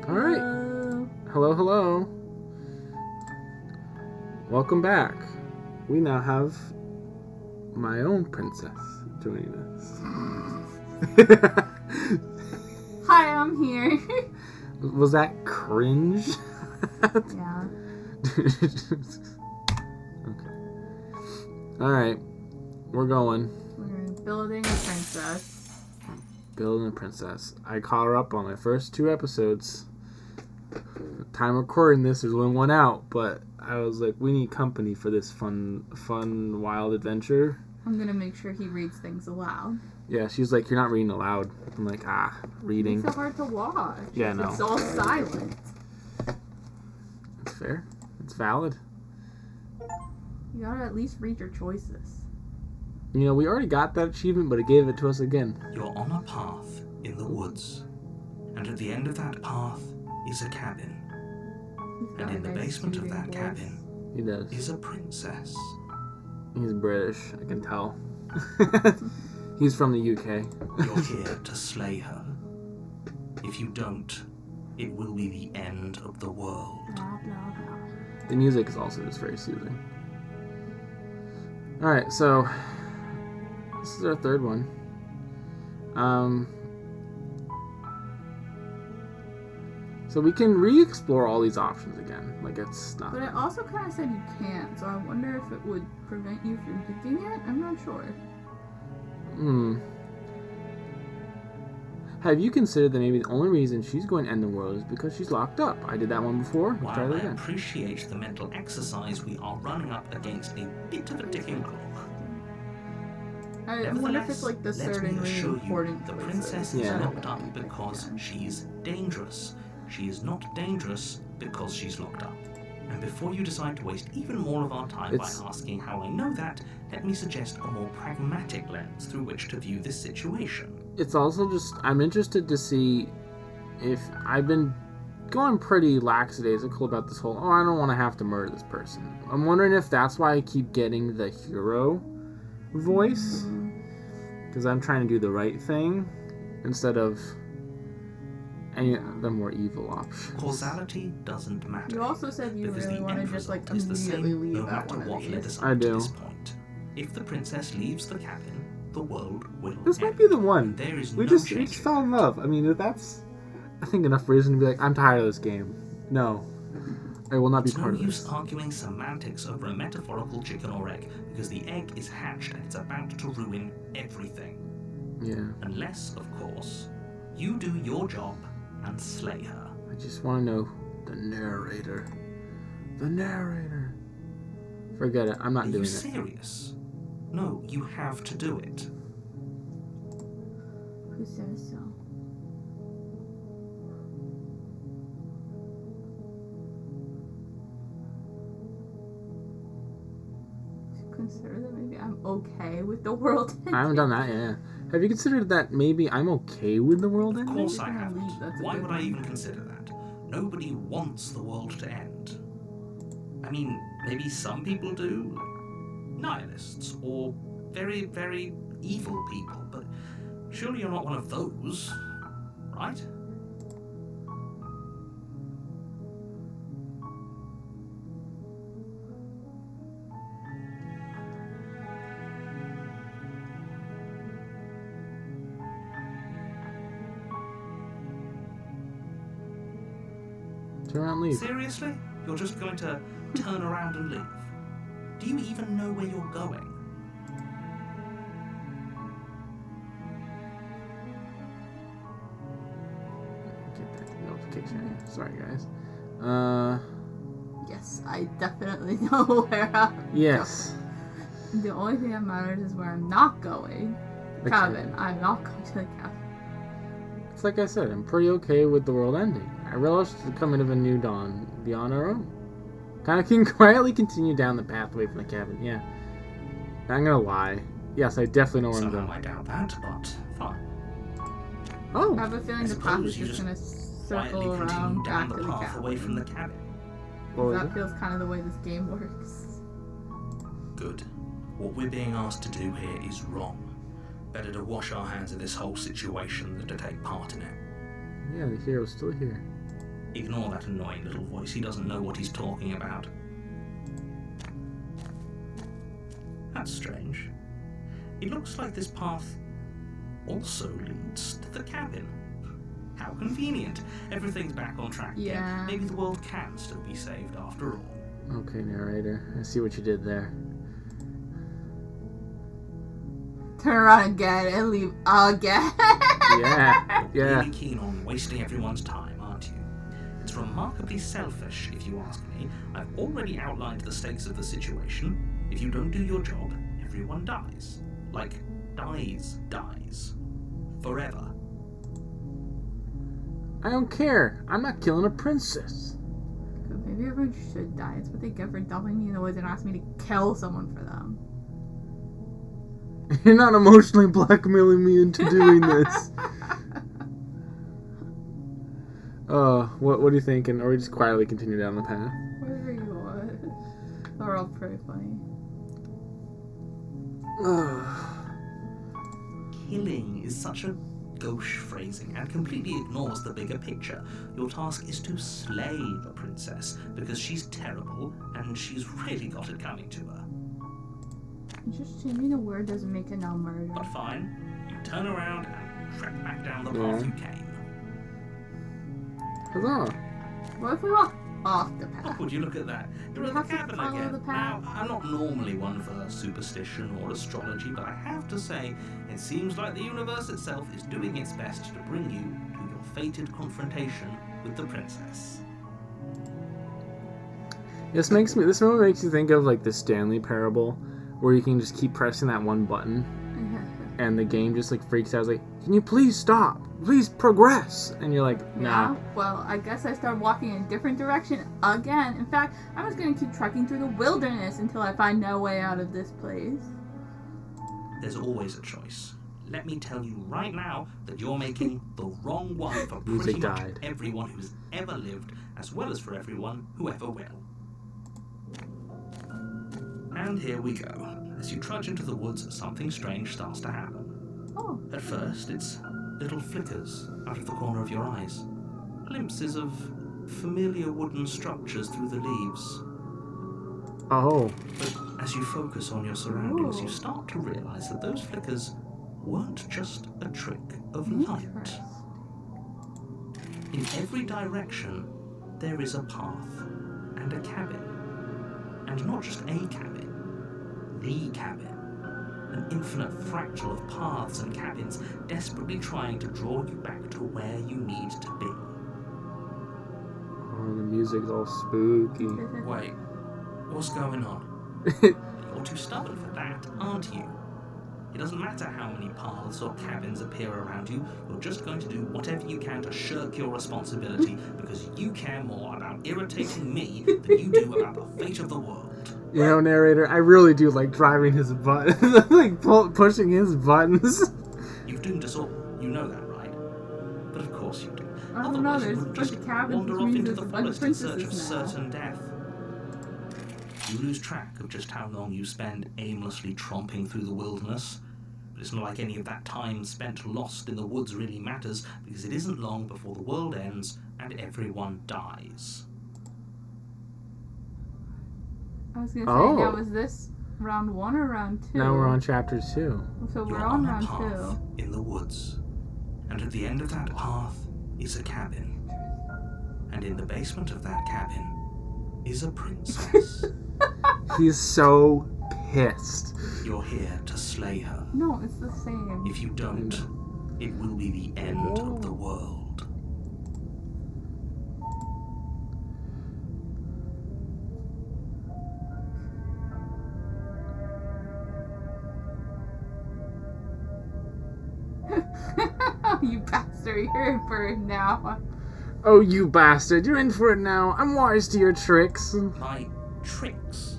All right. Hello, hello. Welcome back. We now have my own princess doing this. Hi, I'm here. Was that cringe? Yeah. Okay. All right. We're going. We're building a princess. Building a princess. I caught her up on my first 2 episodes. Time recording this, there's only one out, but I was like, we need company for this fun, wild adventure. I'm gonna make sure he reads things aloud. Yeah, she's like, you're not reading aloud. I'm like, reading. It's so hard to watch. Yeah, no. It's all silent. It's fair. It's valid. You gotta at least read your choices. You know, we already got that achievement, but it gave it to us again. You're on a path in the woods, and at the end of that path is a cabin. And in the basement of that cabin He does. is a princess. He's British, I can tell. He's from the UK. You're here to slay her. If you don't, it will be the end of the world. Blah, blah, blah. The music is also just very soothing. Alright, so this is our third one. So we can re-explore all these options again. Like, it's not... But it also kind of said you can't, so I wonder if it would prevent you from picking it? I'm not sure. Have you considered that maybe the only reason she's going to end the world is because she's locked up? I did that one before. Let's try it While I again. appreciate the mental exercise, we are running up against a bit of a ticking clock. I wonder if it's like the let certain me really assure important you, the choices. princess is Yeah. locked up because she's dangerous. She is not dangerous because she's locked up. And before you decide to waste even more of our time by asking how I know that, let me suggest a more pragmatic lens through which to view this situation. It's also just, I'm interested to see if I've been going pretty lackadaisical about this whole, I don't want to have to murder this person. I'm wondering if that's why I keep getting the hero voice. Because I'm trying to do the right thing instead of any of the more evil options. Causality doesn't matter. You also said you because really the want to end just like result is the immediately same, leave no out matter one what of led these. us I up to do. this point. If the princess leaves the cabin, the world will This end. might be the one. There is We no just changing fell in love. I mean, that's, I think, enough reason to be like, I'm tired of this game. No. I will not be It's part no of use this. arguing semantics over a metaphorical chicken or egg, because the egg is hatched and it's about to ruin everything. Yeah. Unless, of course, you do your job and slay her. I just want to know the narrator. The narrator. Forget it. I'm not Are doing you it. serious? No, you have to do it. Who says so? Consider that maybe I'm okay with the world ending. I haven't done that yet. Have you considered that maybe I'm okay with the world Of ending? course I gonna haven't. leave, that's a Why good would I one. even consider that? Nobody wants the world to end. I mean, maybe some people do. Nihilists, or very, very evil people, but surely you're not one of those, right? Turn around and leave. Seriously? You're just going to turn around and leave? Do you even know where you're going? Get that notification. Sorry, guys. Yes, I definitely know where I'm Yes. going. The only thing that matters is where I'm not going. The Cabin. I'm not going to the cabin. It's like I said, I'm pretty okay with the world ending. I relish the coming of a new dawn beyond our own. Kind of can quietly continue down the path away from the cabin, yeah. I'm gonna lie. Yes, I definitely know where I'm Somehow going. I doubt that, but fine. Oh! I have a feeling I the path suppose is you just going to Quietly circle continue around down back the to the path away from the cabin. cabin. What was That it? feels kind of the way this game works. Good. What we're being asked to do here is wrong. Better to wash our hands of this whole situation than to take part in it. Yeah, the hero's still here. Ignore that annoying little voice. He doesn't know what he's talking about. That's strange. It looks like this path also leads to the cabin. How convenient. Everything's back on track again. Yeah. Maybe the world can still be saved after all. Okay, narrator. I see what you did there. Turn around again and leave again. Yeah. You're Yeah. really keen on wasting everyone's time, aren't you? It's remarkably selfish, if you ask me. I've already outlined the stakes of the situation. If you don't do your job, everyone dies. Like, dies. Forever. I don't care. I'm not killing a princess. Maybe everyone should die. It's what they get for dumping me in the woods and asking me to kill someone for them. You're not emotionally blackmailing me into doing this. What are you thinking? Or we just quietly continue down the path? Whatever you want. They're all pretty funny. Killing is such a gauche phrasing and completely ignores the bigger picture. Your task is to slay the princess because she's terrible and she's really got it coming to her. Just changing a word doesn't make it now murder. But fine, you turn around and trek back down the path you came. Huzzah. What if we walk off the path? Oh, would you look at that? You're We at the have to cabin follow again. the path. Now, I'm not normally one for superstition or astrology, but I have to say, it seems like the universe itself is doing its best to bring you to your fated confrontation with the princess. This moment makes you think of like the Stanley Parable, where you can just keep pressing that one button, and the game just like freaks out. It's like, can you please stop? Please progress. And you're like, nah. Yeah, well, I guess I started walking in a different direction again. In fact, I'm just going to keep trekking through the wilderness until I find no way out of this place. There's always a choice. Let me tell you right now that you're making the wrong one for pretty Music much died. everyone who's ever lived, as well as for everyone who ever will. And here we go. As you trudge into the woods, something strange starts to happen. Oh. At first, it's little flickers out of the corner of your eyes. Glimpses of familiar wooden structures through the leaves. Oh. But as you focus on your surroundings, Ooh. you start to realize that those flickers weren't just a trick of light. Interesting. In every direction, there is a path and a cabin. And not just a cabin, the cabin. An infinite fractal of paths and cabins desperately trying to draw you back to where you need to be. Oh, the music's all spooky. Wait, what's going on? You're too stubborn for that, aren't you? It doesn't matter how many paths or cabins appear around you, you're just going to do whatever you can to shirk your responsibility because you care more about irritating me than you do about the fate of the world. You know, narrator, I really do like driving his buttons, like pushing his buttons. You've doomed us all, you know that, right? But of course you do. I don't know, Otherwise you there's a wouldn't bunch just of cabins, wander which off means into there's the a bunch of forest in search of princesses now. certain death. You lose track of just how long you spend aimlessly tromping through the wilderness. But it's not like any of that time spent lost in the woods really matters, because it isn't long before the world ends and everyone dies. I was going to say, Oh. now is this round 1 or round 2? Now we're on chapter 2. So You're we're on a round path 2. in the woods, and at the end of that path is a cabin. And in the basement of that cabin is a princess. He's so pissed. You're here to slay her. No, it's the same. If you don't, it will be the end of the world. You bastard, you're in for it now. Oh, you bastard, you're in for it now. I'm wise to your tricks. My tricks?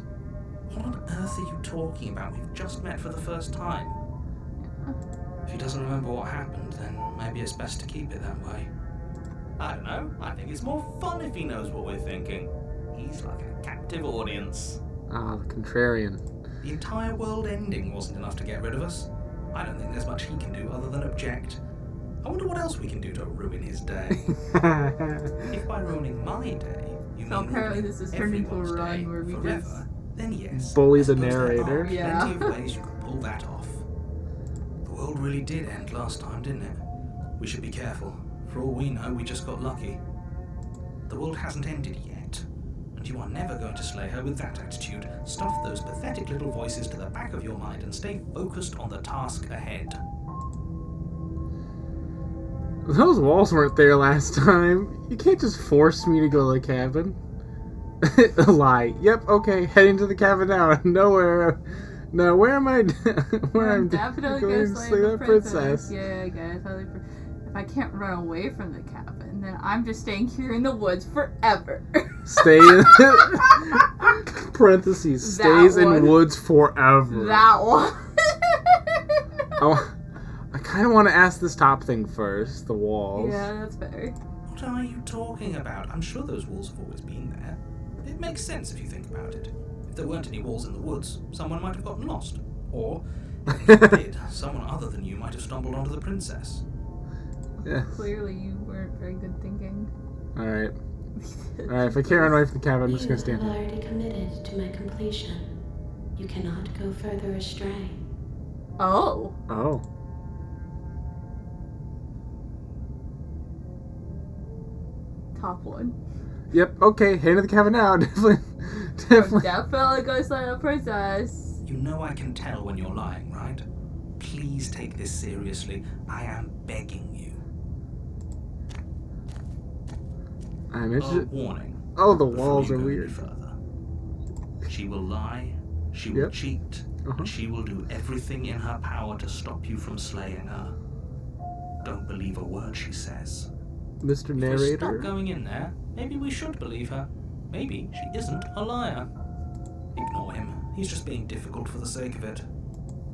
What on earth are you talking about? We've just met for the first time. If he doesn't remember what happened, then maybe it's best to keep it that way. I don't know. I think it's more fun if he knows what we're thinking. He's like a captive audience. Ah, the contrarian. The entire world ending wasn't enough to get rid of us. I don't think there's much he can do other than object. I wonder what else we can do to ruin his day. If by ruining my day, you So mean apparently ruining this has turned into a everyone's run day where we forever, just then yes. bully I the suppose there narrator. are Yeah. plenty of ways you could pull that off. The world really did end last time, didn't it? We should be careful. For all we know, we just got lucky. The world hasn't ended yet, and you are never going to slay her with that attitude. Stuff those pathetic little voices to the back of your mind and stay focused on the task ahead. Those walls weren't there last time. You can't just force me to go to the cabin. A lie. Yep, okay, heading to the cabin now. Nowhere. No, where am I? Where I'm I'm definitely going gonna to slay slay the that princess. princess. Yeah, guys. If I can't run away from the cabin, then I'm just staying here in the woods forever. Stay in parentheses. Stays in one. woods forever. That one. Oh, I kind of want to ask this top thing first. The walls. Yeah, that's fair. What are you talking about? I'm sure those walls have always been there. It makes sense if you think about it. If there weren't any walls in the woods, someone might have gotten lost. Or, if they did, someone other than you might have stumbled onto the princess. Yeah. Clearly, you weren't very good thinking. All right. All right. If I can't run away from the cabin, I'm just gonna You stand have here. already committed to my completion. You cannot go further astray. Oh. Oh. Top one. Yep. Okay. Heading to the cabin now. I'm Definitely. definitely gonna slay the princess. You know I can tell when you're lying, right? Please take this seriously. I am begging you. I'm A interested. warning. Oh, the before walls you are go any weird. further. She will lie, she will Yep. cheat, Uh-huh. and she will do everything in her power to stop you from slaying her. Don't believe a word she says. Mr. If we Narrator. stop going in there, maybe we should believe her. Maybe she isn't a liar. Ignore him. He's just being difficult for the sake of it.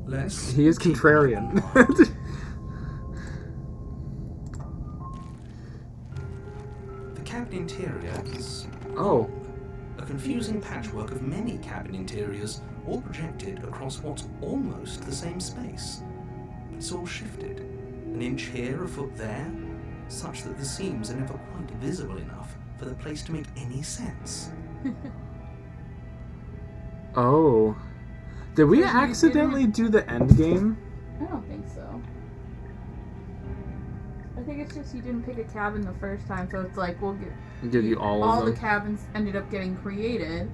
Let's He is keep an contrarian. open mind. The cabin interior is Oh. a confusing patchwork of many cabin interiors, all projected across what's almost the same space. It's all shifted, an inch here, a foot there, such that the seams are never quite visible enough for the place to make any sense. Oh. Did we So you accidentally do the end game? I don't think so. I think it's just you didn't pick a cabin the first time, so it's like we'll get Give you all of the them. cabins ended up getting created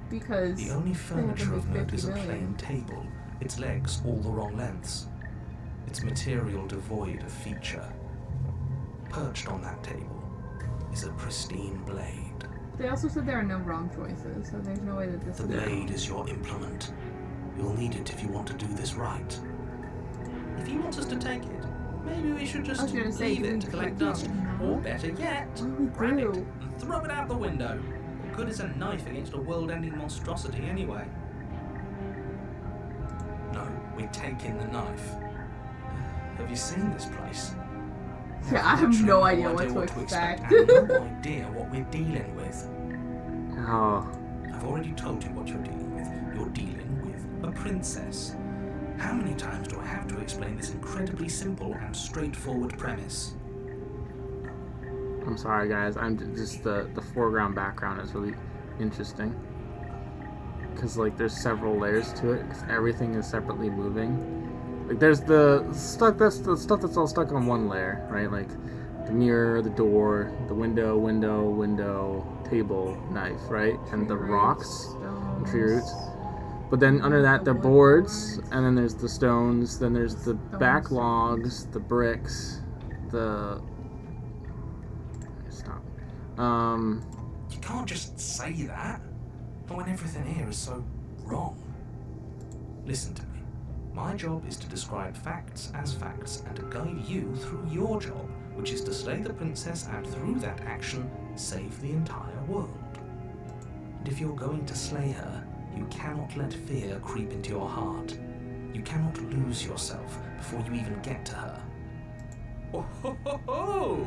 because The only furniture of make note is a 50 plain million. table, its legs all the wrong lengths, its material devoid of feature. Perched on that table is a pristine blade. They also said there are no wrong choices, so there's no way that this The is blade is your implement. You'll need it if you want to do this right. If he wants us to take it, maybe we should I just was gonna say, leave do we it to collect take it dust. now? Or better yet, What do we grab it do? and throw it out the window. What good is a knife against a world-ending monstrosity anyway? No, we take in the knife. Have you seen this place? Yeah, I have Literally no idea what to expect expect. and no idea what we're dealing with. Oh. I've already told you what you're dealing with. You're dealing with a princess. How many times do I have to explain this incredibly simple and straightforward premise? I'm sorry, guys. I'm just the foreground background is really interesting because like there's several layers to it. 'Cause everything is separately moving. Like there's the stuff that's all stuck on one layer, right? Like the mirror, the door, the window, table, knife, right? And the rocks and tree roots. But then under that, the boards, and then there's the stones, then there's the back logs, the bricks, the... Stop. You can't just say that, not when everything here is so wrong. Listen to me. My job is to describe facts as facts and to guide you through your job, which is to slay the princess and through that action, save the entire world. And if you're going to slay her, you cannot let fear creep into your heart. You cannot lose yourself before you even get to her. Oh, ho, ho, ho.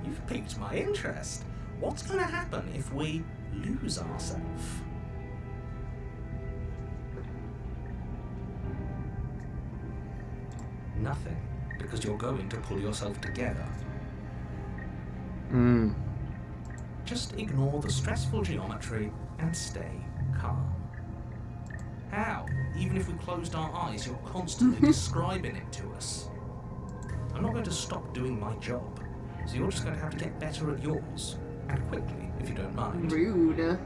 You've piqued my interest. What's going to happen if we lose ourselves? Nothing, because you're going to pull yourself together. Just ignore the stressful geometry and stay calm. How? Even if we closed our eyes, you're constantly describing it to us. I'm not going to stop doing my job, so you're just going to have to get better at yours. And quickly, if you don't mind. Rude.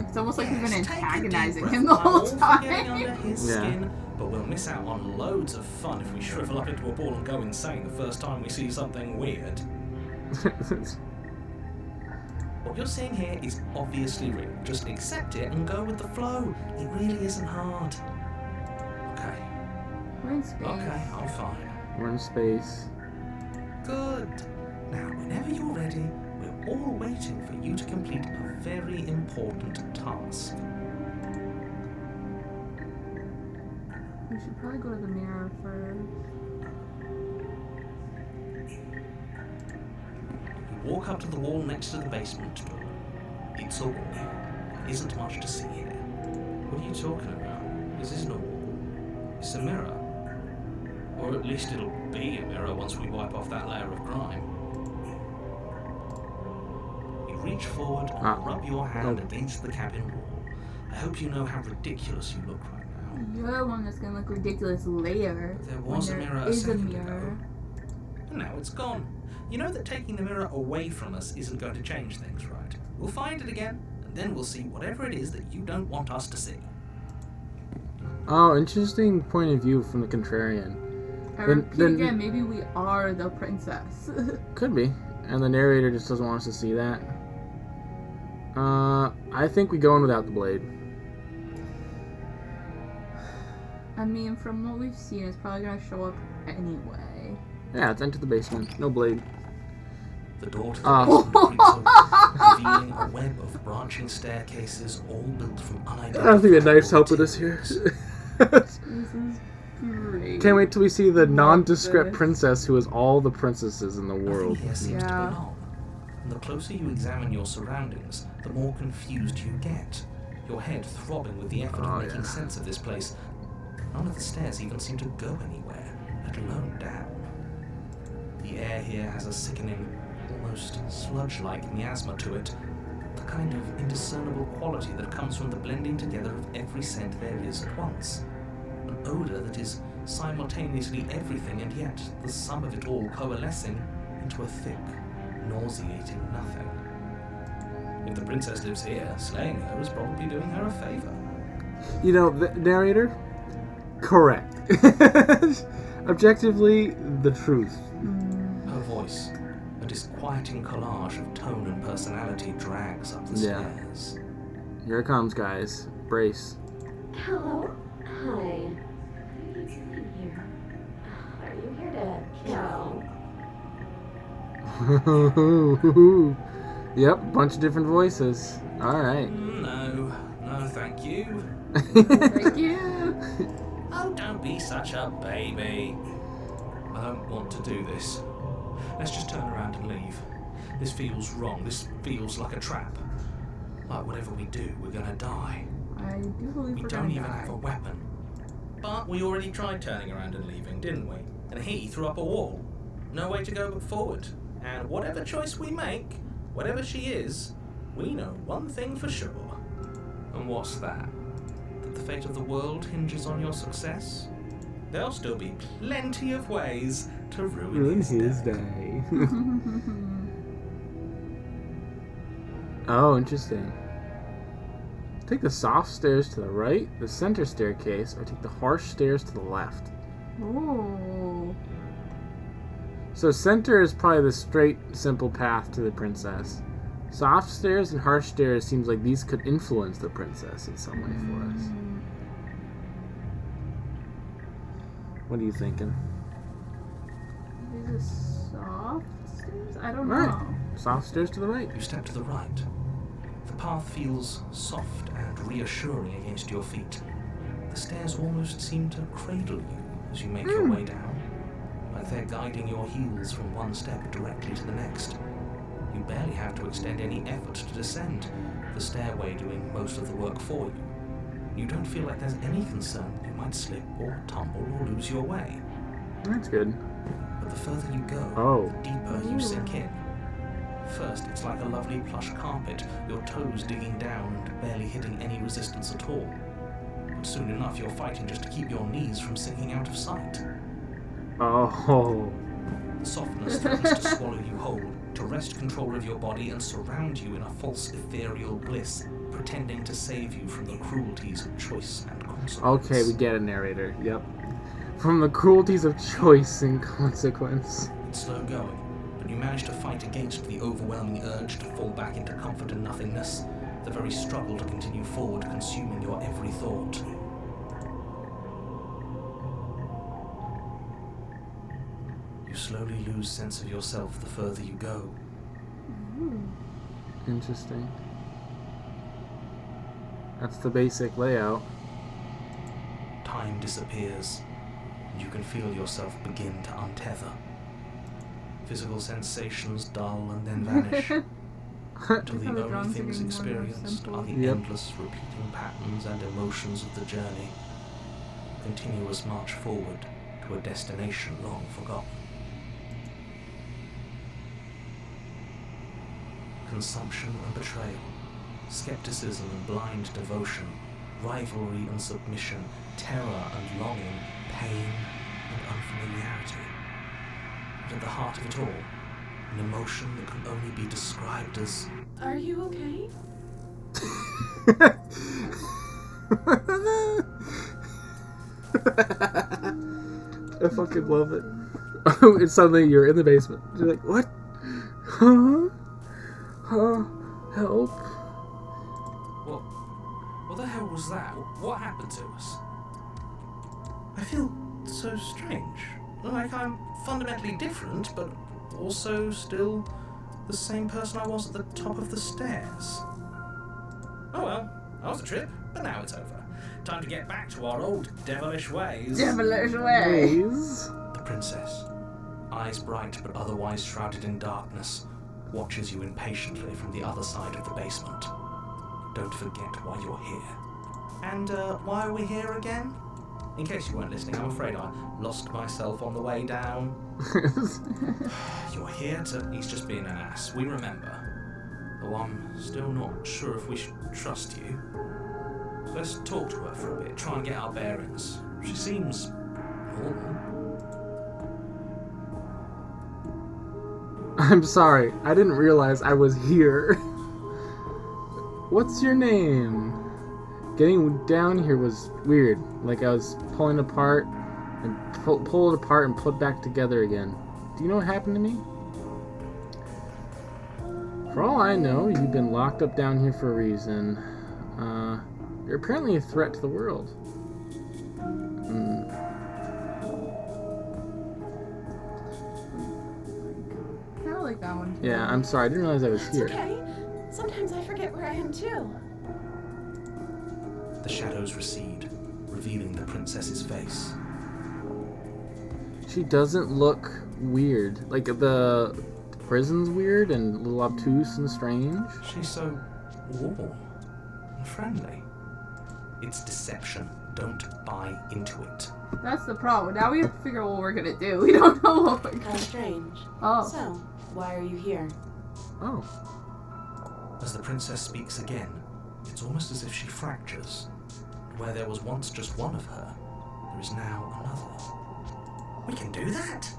It's almost like we've been Yes, take a deep antagonizing breath. him the whole I'm all for getting under time. his Yeah. skin, but we'll miss out on loads of fun if we shrivel up into a ball and go insane the first time we see something weird. What you're seeing here is obviously real. Just accept it and go with the flow. It really isn't hard. Okay. We're in space. Okay, I'm fine. We're in space. Good. Now, whenever you're ready, we're all waiting for you to complete a very important task. We should probably go to the mirror first. You walk up to the wall next to the basement door. It's a wall. There isn't much to see here. What are you talking about? This isn't a wall. It's a mirror. Or at least it'll be a mirror once we wipe off that layer of grime. You reach forward and rub your hand against the cabin wall. I hope you know how ridiculous you look right now. You're the one that's gonna look ridiculous later. But there when was a there mirror a is a second mirror. ago. And now it's gone. You know that taking the mirror away from us isn't going to change things, right? We'll find it again, and then we'll see whatever it is that you don't want us to see. Oh, interesting point of view from the contrarian. I Then- repeat then- again, maybe we are the princess. Could be. And the narrator just doesn't want us to see that. I think we go in without the blade. I mean, from what we've seen, it's probably gonna show up anyway. Yeah, let's enter the basement. No blade. The door to the Oh. basement creaks open, revealing a web of branching staircases all built from unidentified I don't think the knives help with this here. This is great. Can't wait till we see the Love nondescript this. princess who is all the princesses in the Nothing world. here seems to Yeah. belong. And the closer you examine your surroundings, the more confused you get. Your head throbbing with the effort Oh, of making yeah. sense of this place. None of the stairs even seem to go anywhere, let alone down. The air here has a sickening, almost sludge-like miasma to it. The kind of indiscernible quality that comes from the blending together of every scent there is at once. An odor that is simultaneously everything and yet the sum of it all coalescing into a thick, nauseating nothing. If the princess lives here, slaying her is probably doing her a favor. You know, the narrator? Correct. Objectively, the truth. Her voice, a disquieting collage of tone and personality, drags up the Yeah. stairs. Here it comes, guys. Brace. Hello. Hi. What are you doing here? Are you here to kill? Yep, bunch of different voices. Alright. No, thank you. Thank you. Oh, don't be such a baby. I don't want to do this. Let's just turn around and leave. This feels wrong. This feels like a trap. Like whatever we do, we're gonna die. I do believe We we're don't gonna even die. have a weapon. But we already tried turning around and leaving, didn't we? And he threw up a wall. No way to go but forward. And whatever choice we make, whatever she is, we know one thing for sure. And what's that? That the fate of the world hinges on your success? There'll still be plenty of ways to ruin his day. day. Oh, interesting. Take the soft stairs to the right, the center staircase, or take the harsh stairs to the left. Ooh. So center is probably the straight, simple path to the princess. Soft stairs and harsh stairs seems like these could influence the princess in some way for us. What are you thinking? These are soft stairs? I don't know. Right. Soft stairs to the right. You step to the right. The path feels soft and reassuring against your feet. The stairs almost seem to cradle you as you make your way down, like they're guiding your heels from one step directly to the next. You barely have to extend any effort to descend, the stairway doing most of the work for you. You don't feel like there's any concern you might slip or tumble or lose your way. That's good. But the further you go, Oh. the deeper you sink in. First, it's like a lovely plush carpet, your toes digging down and barely hitting any resistance at all. But soon enough, you're fighting just to keep your knees from sinking out of sight. Oh. Softness threatens to swallow you whole, to wrest control of your body and surround you in a false ethereal bliss, pretending to save you from the cruelties of choice and consequence. Okay, we get it, narrator. Yep. From the cruelties of choice and consequence. It's slow going, but you manage to fight against the overwhelming urge to fall back into comfort and nothingness, the very struggle to continue forward consuming your every thought. You slowly lose sense of yourself the further you go. Interesting. That's the basic layout. Time disappears, and you can feel yourself begin to untether. Physical sensations dull and then vanish, until the How the only drums are things getting more and more experienced simple. are the Yep. endless repeating patterns and emotions of the journey. A continuous march forward to a destination long forgotten. Consumption and betrayal, skepticism and blind devotion, rivalry and submission, terror and longing, pain and unfamiliarity. But at the heart of it all, an emotion that can only be described as... Are you okay? I fucking love it. It's suddenly you're in the basement. You're like, what? Huh? Huh? Help? What the hell was that? What happened to us? I feel so strange. Like I'm fundamentally different, but also still the same person I was at the top of the stairs. Oh well, that was a trip, but now it's over. Time to get back to our old devilish ways. Devilish way. Ways? The princess, eyes bright but otherwise shrouded in darkness, watches you impatiently from the other side of the basement. Don't forget why you're here. And why are we here again? In case you weren't listening, I'm afraid I lost myself on the way down. You're here to... He's just being an ass. We remember. Though I'm still not sure if we should trust you. Let's talk to her for a bit, try and get our bearings. She seems normal. I'm sorry. I didn't realize I was here. What's your name? Getting down here was weird. Like I was pulling apart and pull it apart and put back together again. Do you know what happened to me? For all I know, you've been locked up down here for a reason. You're apparently a threat to the world. Kind of like that one. Too. Yeah, I'm sorry. I didn't realize I was It's here. okay. Sometimes I forget where I am too. The shadows recede, revealing the princess's face. She doesn't look weird. Like the prison's weird and a little obtuse and strange. She's so warm and friendly. It's deception. Don't buy into it. That's the problem. Now we have to figure out what we're gonna do. We don't know what we're How gonna do. strange. Oh. So, why are you here? Oh. As the princess speaks again, it's almost as if she fractures. Where there was once just one of her, there is now another. We can do that?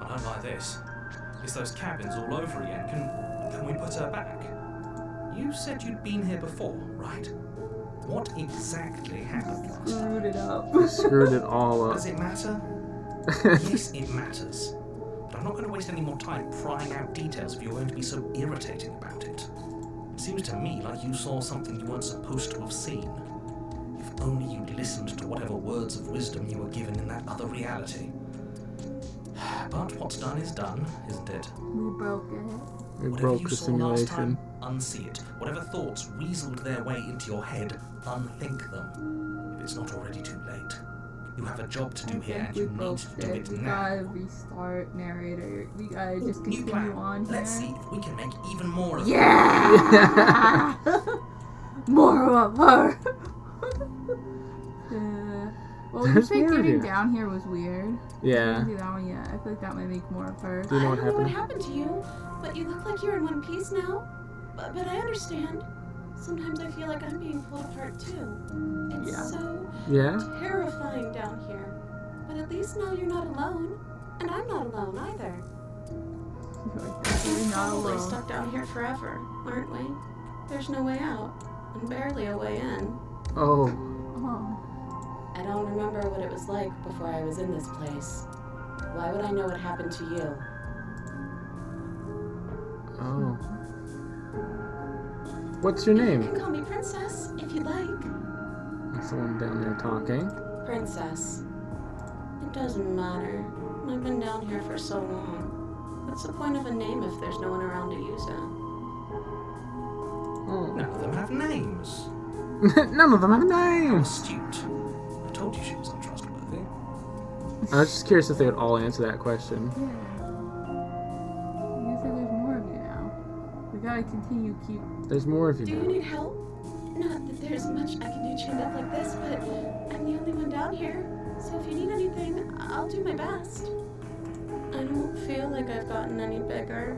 I don't like this. It's those cabins all over again. Can we put her back? You said you'd been here before, right? What exactly happened last time? Screwed it up. Screwed it all up. Does it matter? Yes, it matters. But I'm not going to waste any more time prying out details if you're going to be so irritating about it. It seems to me like you saw something you weren't supposed to have seen. If only you'd listened to whatever words of wisdom you were given in that other reality. But what's done is done, isn't it? We broke it. We Whatever broke you the saw last time, simulation. unsee it. Whatever thoughts weaseled their way into your head, unthink them. If it's not already too late. You have a job to do here, and you need to do it We now. gotta restart, narrator. We gotta just New continue plan. on Let's here. see if we can make even more of Yeah! More of her! Well, you There's say more of getting you. down here was weird. I Yeah. didn't do that one yet. I feel like that might make more of her. Do you know I what don't know what happened? happened to you, but you look like you're in one piece now. But I understand. Sometimes I feel like I'm being pulled apart too. It's Yeah. so Yeah? terrifying down here. But at least now you're not alone. And I'm not alone either. You're We're not probably alone. stuck down here forever, aren't we? There's no way out, and barely a way in. Oh. Oh. I don't remember what it was like before I was in this place. Why would I know what happened to you? Oh. What's your You name? can call me Princess, if you'd like. That's the one down there talking. Princess. It doesn't matter. I've been down here for so long. What's the point of a name if there's no one around to use it? Oh. None of them have names. None of them have How names. astute. I told you she was untrustworthy. I was just curious if they would all answer that question. Yeah. You say there's more of you now. We gotta continue keep. There's more of you Do you now. need help? Not that there's much I can do chained up like this, but I'm the only one down here. So if you need anything, I'll do my best. I don't feel like I've gotten any bigger.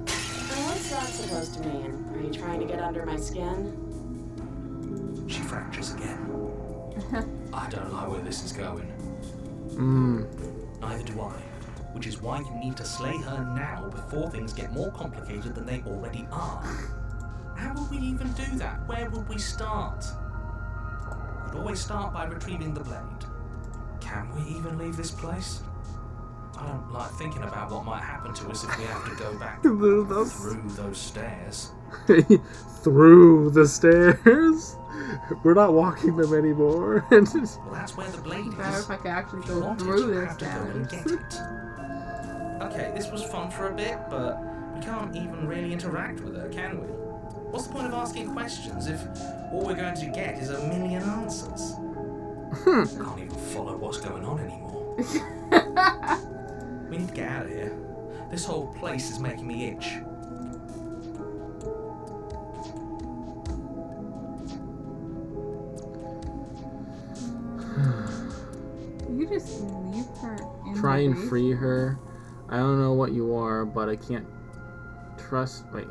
Now what's that supposed to mean? Are you trying to get under my skin? She fractures again. I don't know where this is going. Neither do I. Which is why you need to slay her now before things get more complicated than they already are. How would we even do that? Where would we start? We'd always start by retrieving the blade. Can we even leave this place? I don't like thinking about what might happen to us if we have to go back through those stairs. Through the stairs? We're not walking them anymore. Well, that's where the blade Better is. if I could actually If you go want it, through you this have to go and stairs. get it. Okay, this was fun for a bit, but we can't even really interact with her, can we? What's the point of asking questions if all we're going to get is a million answers? Can't even follow what's going on anymore. We need to get out of here. This whole place is making me itch. You could just leave her in Try the and base. free her. I don't know what you are, but I can't trust. Wait.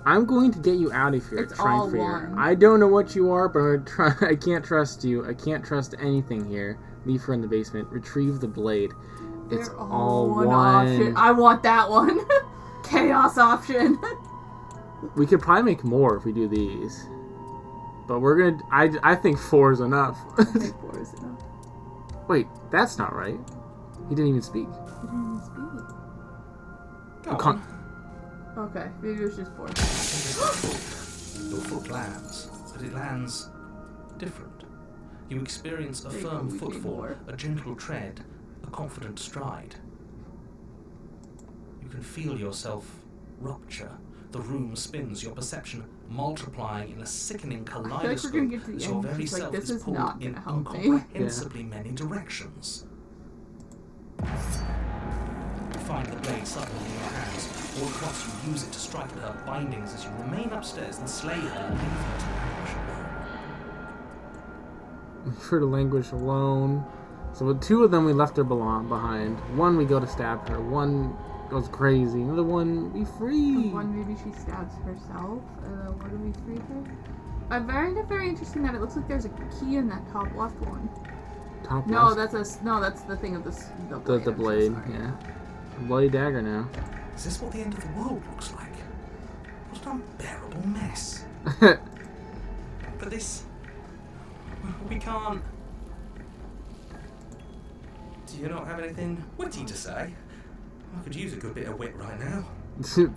I'm going to get you out of here. It's Try all and free her. one. I don't know what you are, but I'm gonna try. I can't trust you. I can't trust anything here. Leave her in the basement. Retrieve the blade. It's They're all one. option. I want that one. Chaos option. We could probably make more if we do these. But we're gonna. I think 4 is enough. I think 4 is enough. Wait, that's not right. He didn't even speak. You didn't even speak. Go Con- on. Okay, maybe it was just 4. Your foot lands, but it lands different. You experience a They firm always need footfall, more. a gentle tread, a confident stride. You can feel yourself rupture. The room spins, your perception multiplying in a sickening like we're kaleidoscope gonna get to the as your end, very she's like, self "This is is pulled not in gonna help me." incomprehensibly many directions. You find the blade suddenly in your hands. All at once you use it to strike at her bindings as you remain upstairs and slay her and leave her to languish alone. Leave her to languish alone. So with 2 of them, we left her behind. 1, we go to stab her. 1 goes crazy. Another 1, we free. One, maybe she stabs herself. What do we free her? Very interesting that it looks like there's a key in that top left one. Top No, left. that's the thing of the blade. the I'm so blade. sorry. Yeah. A bloody dagger now. Is this what the end of the world looks like? What an unbearable mess. But this... we can't... Do you not have anything witty to say? I could use a good bit of wit right now.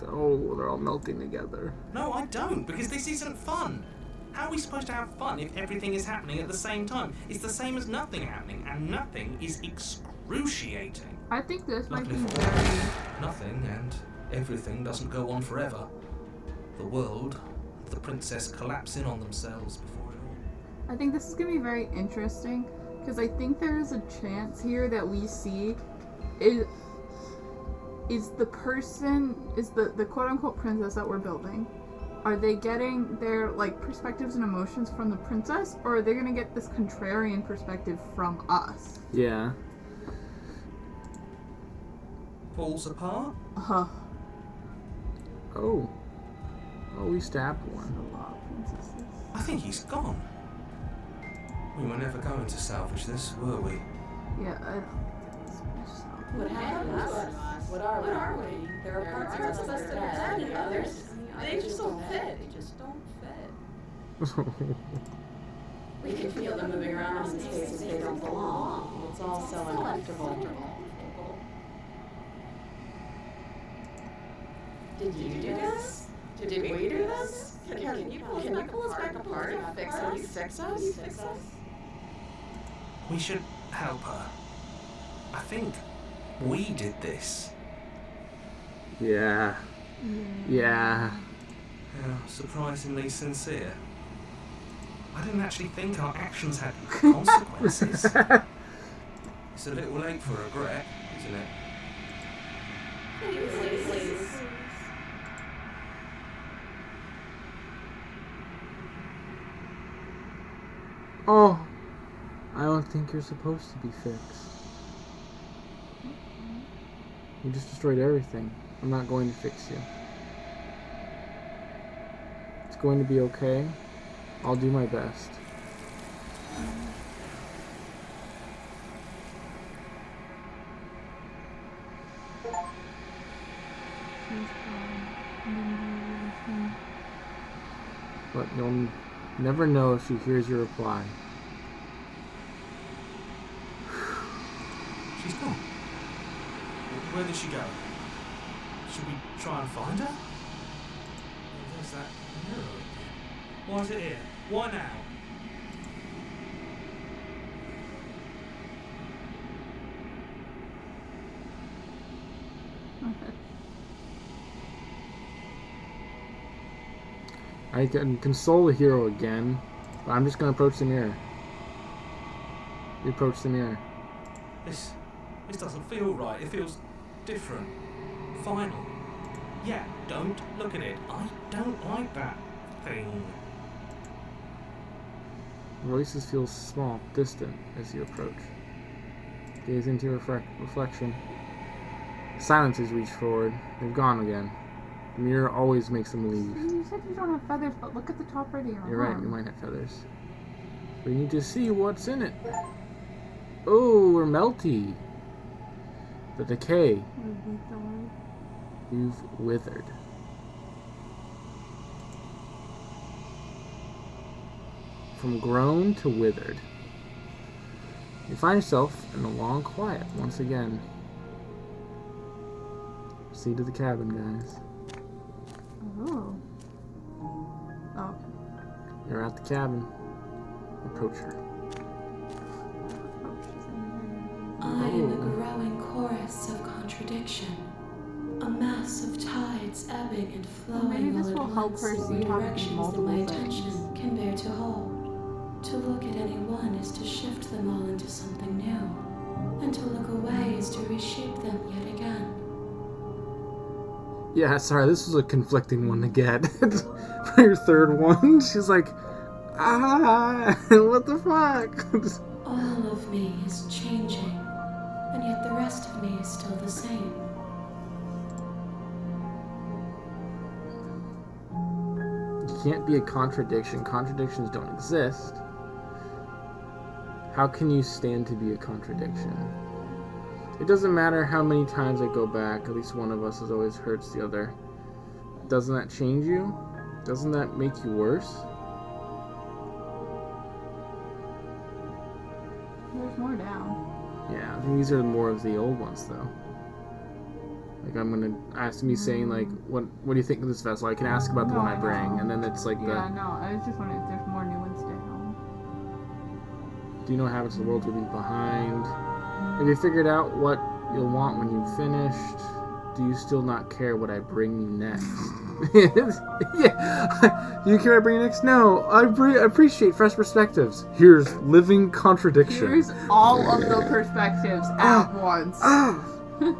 Oh, they're all melting together. No, I don't, because this isn't fun. How are we supposed to have fun if everything is happening at the same time? It's the same as nothing happening, and nothing is excruciating. I think this might be Luckily for very... nothing and everything doesn't go on forever. The world and the princess collapse in on themselves before it all. I think this is going to be very interesting, because I think there is a chance here that we see is the person, is the quote-unquote princess that we're building, are they getting their, like, perspectives and emotions from the princess, or are they gonna get this contrarian perspective from us? Yeah. Falls apart? Oh, Oh. Oh, we stabbed one. a lot of princesses. I think he's gone. We were never going to salvage this, were we? Yeah, I don't get this much. What happened to us? What are we? There are parts of us that are dead and others, they just don't fit. We can feel them moving around in spaces they don't belong. It's all so uncomfortable. Did you do this? Did we do this? Can you pull us back apart and fix us? We should help her. I think we did this. Yeah. Yeah. Yeah, surprisingly sincere. I didn't actually think our actions had consequences. It's a little late for regret, isn't it? Please. Oh. I don't think you're supposed to be fixed. You just destroyed everything. I'm not going to fix you. It's going to be okay. I'll do my best. But you'll never know if she hears your reply. She's gone. Where did she go? Should we try and find her? Oh, there's that mirror again. Why is it here? Why now? I can console the hero again, but I'm just going to approach the mirror. You approach the mirror. This doesn't feel right. It feels different. Final. Yeah, don't look at it. I don't like that thing. Voices feel small, distant as you approach. Gaze into your reflection. Silences reach forward. They've gone again. The mirror always makes them leave. You said you don't have feathers, but look at the top right of your You're right, arm. you might have feathers. We need to see what's in it. Oh, we're melty. The decay. You've withered. From grown to withered. You find yourself in a long quiet once again. Proceed to the cabin, guys. Oh. Oh. You're at the cabin. Approach her. Oh, she's in I am a growing chorus of contradiction. A mass of tides ebbing and flowing maybe this all will at help once her in see the how to do directions that multiple my things. attention can bear to hold. To look at any one is to shift them all into something new, and to look away is to reshape them yet again. Yeah, sorry, this was a conflicting one to get. For your third one, she's like, what the fuck? All of me is changing, and yet the rest of me is still the same. You can't be a contradiction. Contradictions don't exist. How can you stand to be a contradiction? It doesn't matter how many times I go back, at least one of us has always hurts the other. Doesn't that change you? Doesn't that make you worse? There's more down. Yeah, I think these are more of the old ones, though. Like, I'm gonna ask me saying, like, what do you think of this vessel? I can ask about the one I bring, and then it's like Yeah, no, I was just wondering if there's more new ones down. do you know what happens to the world to leave behind? Have you figured out what you'll want when you've finished? Do you still not care what I bring you next? Yeah, you care what I bring you next? No, I appreciate fresh perspectives. Here's living contradiction. Here's all of the perspectives at once.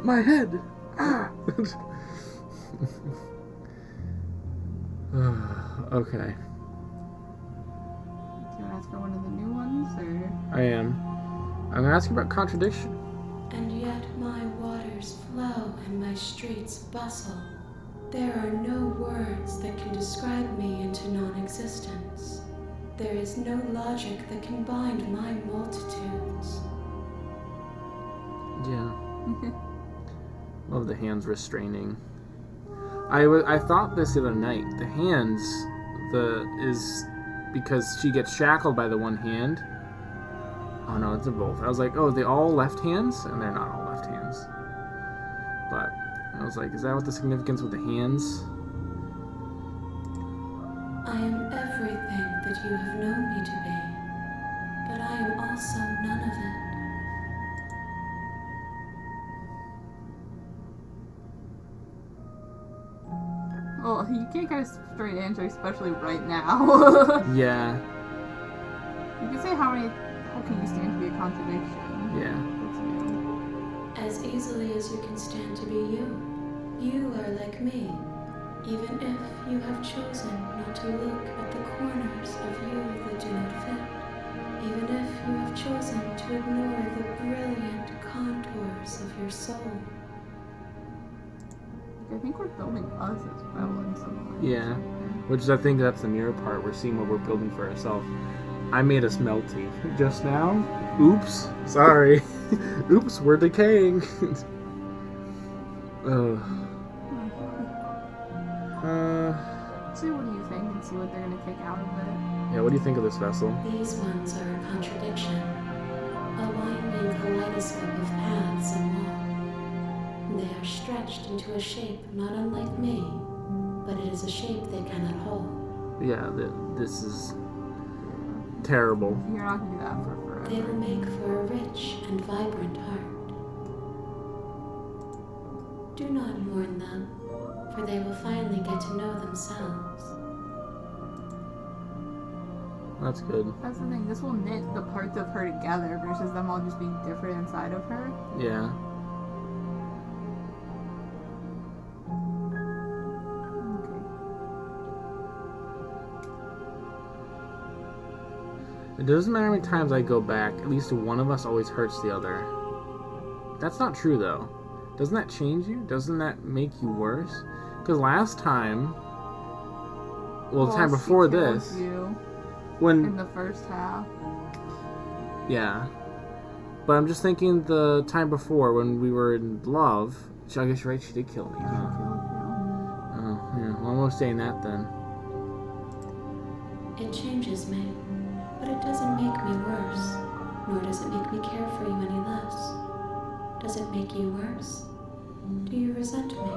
My head. Okay. Do you want to ask her one of the new ones, or? I am. I'm gonna ask you about contradiction. And yet my waters flow and my streets bustle. There are no words that can describe me into non-existence. There is no logic that can bind my multitudes. Yeah. Love the hands restraining. I thought this the other night. The hands, is because she gets shackled by the one hand. Oh no, it's both. I was like, oh, they all left hands, and they're not all left hands. But I was like, is that what the significance with the hands? I am everything that you have known me to be, but I am also none of it. Well, you can't get a straight answer, especially right now. Yeah. You can say how can you stand to be a contradiction? Yeah. That's new. As easily as you can stand to be you. You are like me, even if you have chosen not to look at the corners of you that do not fit. Even if you have chosen to ignore the brilliant contours of your soul. I think we're building us as well in some way. Yeah. Which is, I think that's the mirror part. We're seeing what we're building for ourselves. I made us melty just now. Oops. Sorry. Oops, we're decaying. See, what do you think, and see what they're going to take out of it. Yeah, what do you think of this vessel? These ones are a contradiction, a winding kaleidoscope of paths and law. They are stretched into a shape not unlike me, but it is a shape they cannot hold. Yeah, this is terrible. You're not going to do that for forever. They will make for a rich and vibrant heart. Do not mourn them, for they will finally get to know themselves. That's good. That's the thing. This will knit the parts of her together versus them all just being different inside of her. Yeah. Okay. It doesn't matter how many times I go back, at least one of us always hurts the other. That's not true, though. Doesn't that change you? Doesn't that make you worse? Because last time... Well, the time before she killed this... you When... in the first half. Yeah. But I'm just thinking the time before, when we were in love... I guess you're right, she did kill me, huh? Oh, yeah. Well, I'm almost saying that, then. It changes me, but it doesn't make me worse, nor does it make me care for you any less. Does it make you worse? Do you resent me?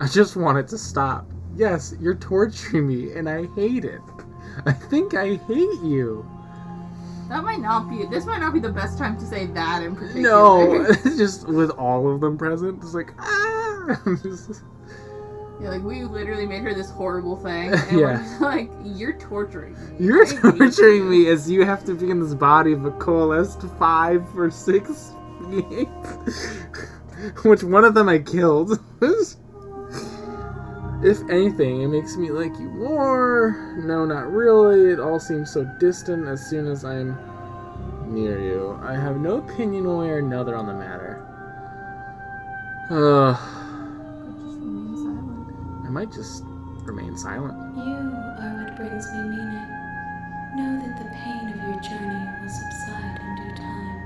I just want it to stop. Yes, you're torturing me, and I hate it. I think I hate you. That might not be... This might not be the best time to say that in particular. No, just with all of them present, it's like, ah! Yeah, like, we literally made her this horrible thing, and Yeah. we're just like, you're torturing me. You're I hate torturing you. me as you have to be in this body of a coalesced 5 or 6 beings. Which one of them I killed. If anything, it makes me like you more. No, not really. It all seems so distant as soon as I'm near you. I have no opinion one way or another on the matter. Just remain silent. I might just remain silent. You are what brings me meaning. Know that the pain of your journey will subside in due time.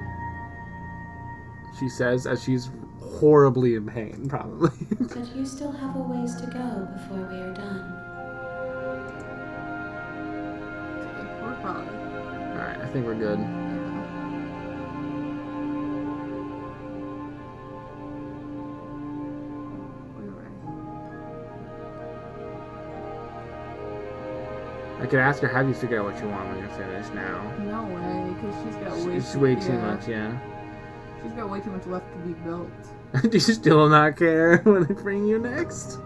She says as she's horribly in pain, probably. But you still have a ways to go before we are done. Okay, we're fine. Alright, I think we're good. Yeah. We're ready. I could ask her, have you figured out what you want when you're finished now? No way, because she's got way It's way too yeah. much, yeah. She's got way too much left to be built. Do you still not care when I bring you next?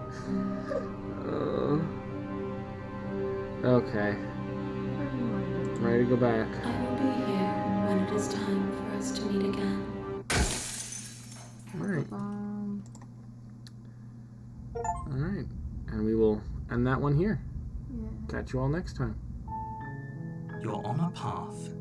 Okay. I'm ready to go back. I will be here when it is time for us to meet again. Alright. Alright. And we will end that one here. Yeah. Catch you all next time. You're on a path